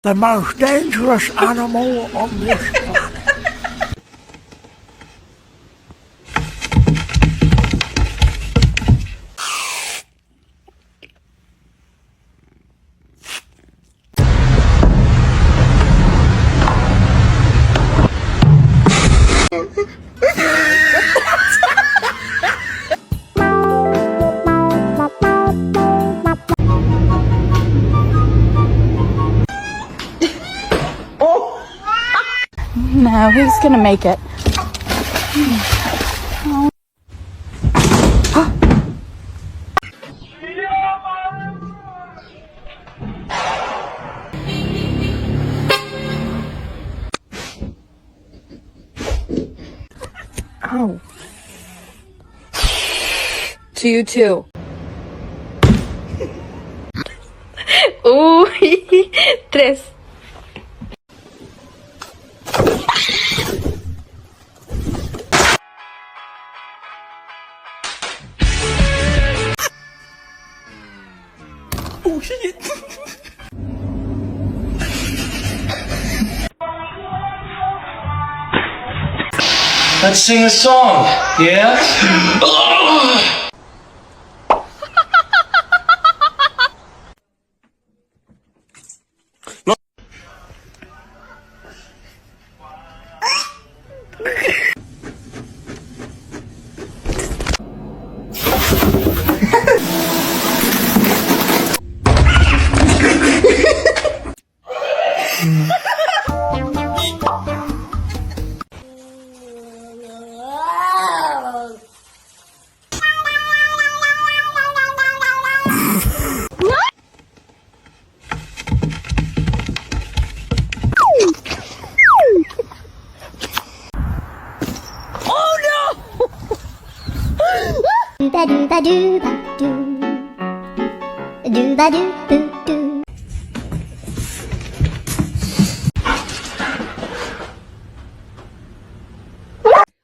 the most dangerous animal on this planet. No, he's gonna make it. Oh. To you too. Tres. Oh shit! Let's sing a song, yeah? Dooba dooba dooba doo. Dooba doo doo doo.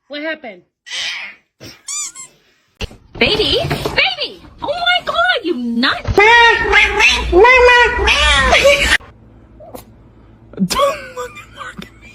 What happened? Baby? Baby! Oh my god, you nut! Don't fucking mark at me.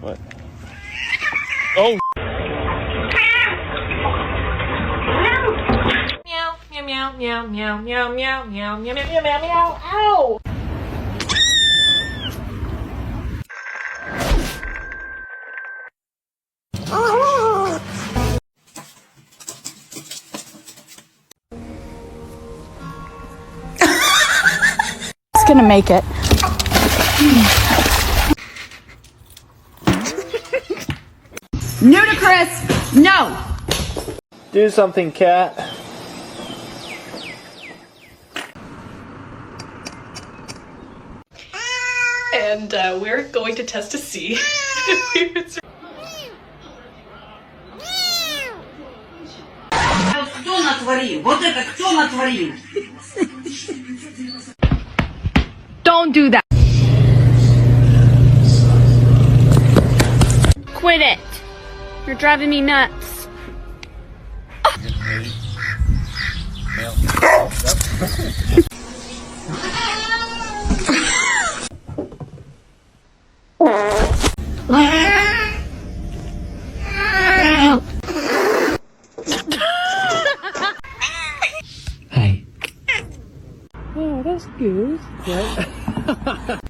What? Oh! Meow, meow, meow, meow, meow, meow, meow, meow, meow, meow, meow, meow, ow! He's gonna make it. Ludicrous! No! Do something, cat. And we're going to test to see if we would Кто натворил? Вот это кто натворил? Don't do that. Quit it. You're driving me nuts. Hey. Oh, that's good. Right?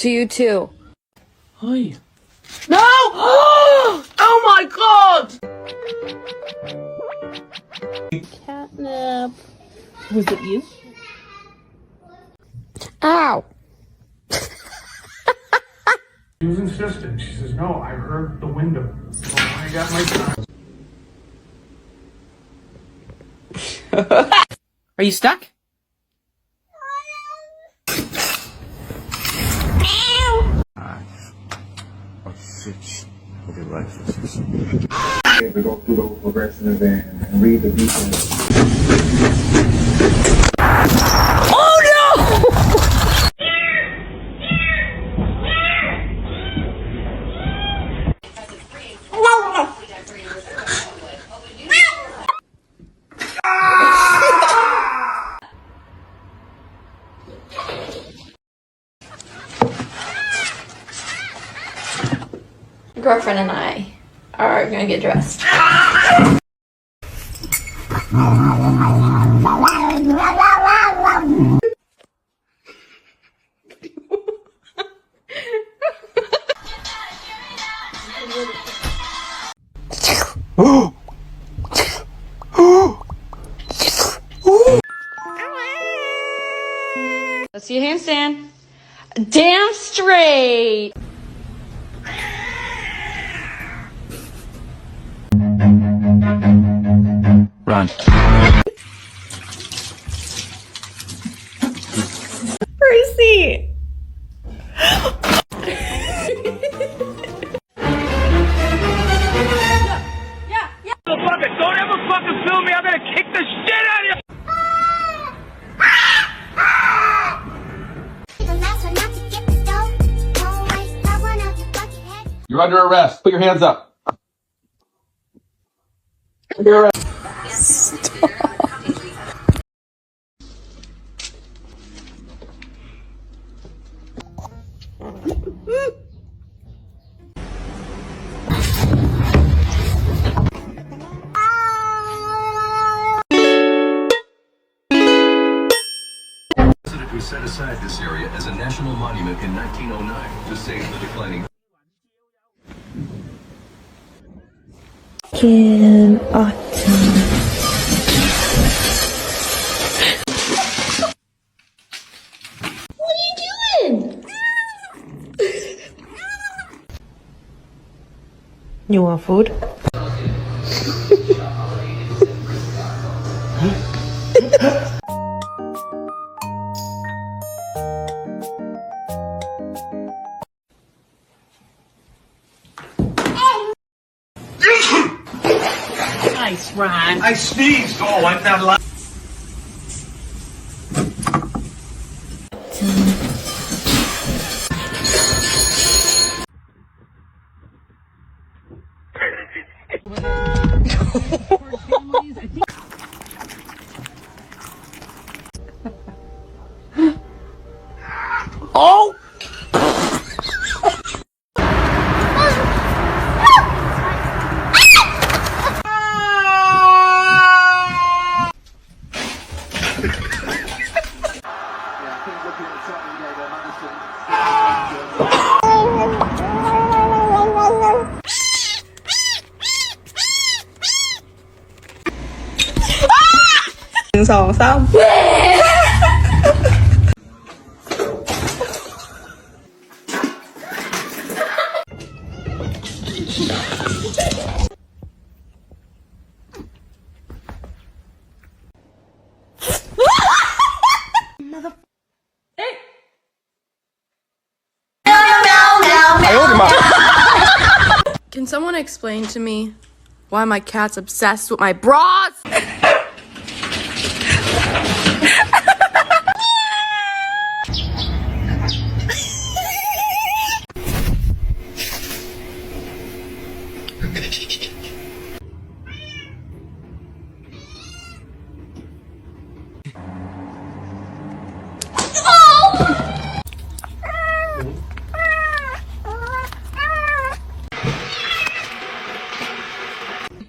To you too. Hi. No! Oh my god! Catnip. Was it you? Ow. She was insistent. She says, no, I heard the window. So I got my time. Are you stuck? To go through those progressions and read the details. Girlfriend and I are gonna get dressed. Let's see a handstand. Damn straight. Run. Percy! Don't ever fucking film me. I'm gonna kick the shit out of you. You're under arrest. Put your hands up. Under arrest. We set aside this area as a national monument in 1909 to save the declining. In autumn. What are you doing? You want food? Nice, Ron. I sneezed. Oh, I'm not allowed. Oh! Song xong. Can someone explain to me why my cat's obsessed with my bras?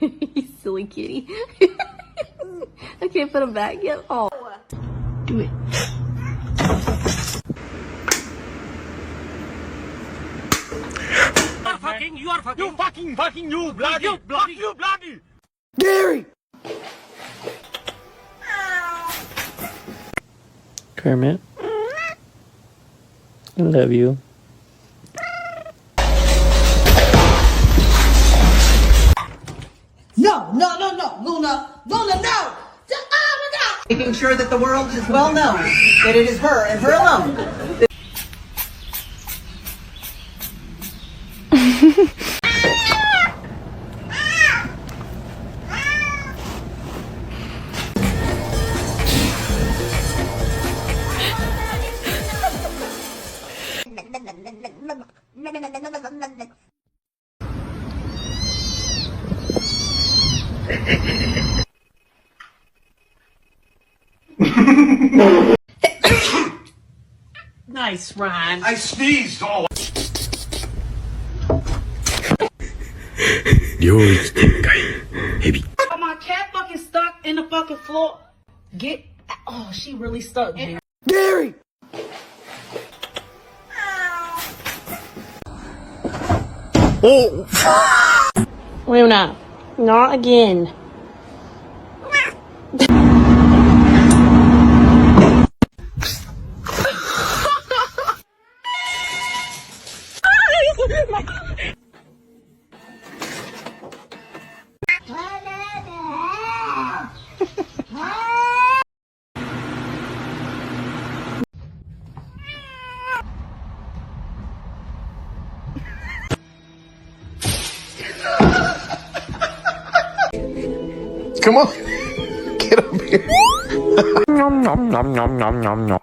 You silly kitty. I can't put him back yet. Oh. Do it. fucking. You are fucking. You bloody. You bloody. Gary! Kermit, I love you. No, Luna, no! Making sure that the world is well known that it is her and her alone. Nice rhyme. I sneezed all. My cat fucking stuck in the fucking floor. Oh, she really stuck, man. Gary! Oh! Luna, not again. Come on. Get up here. Nom nom nom nom nom nom nom.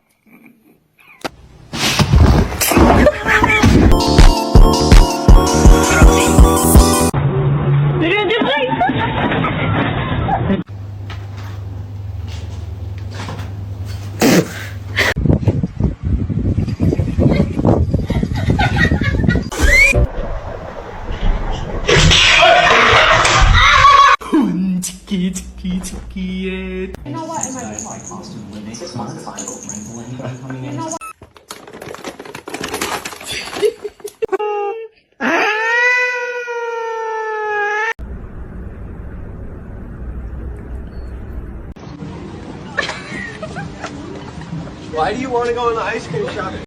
Why do you want to go in the ice cream shop?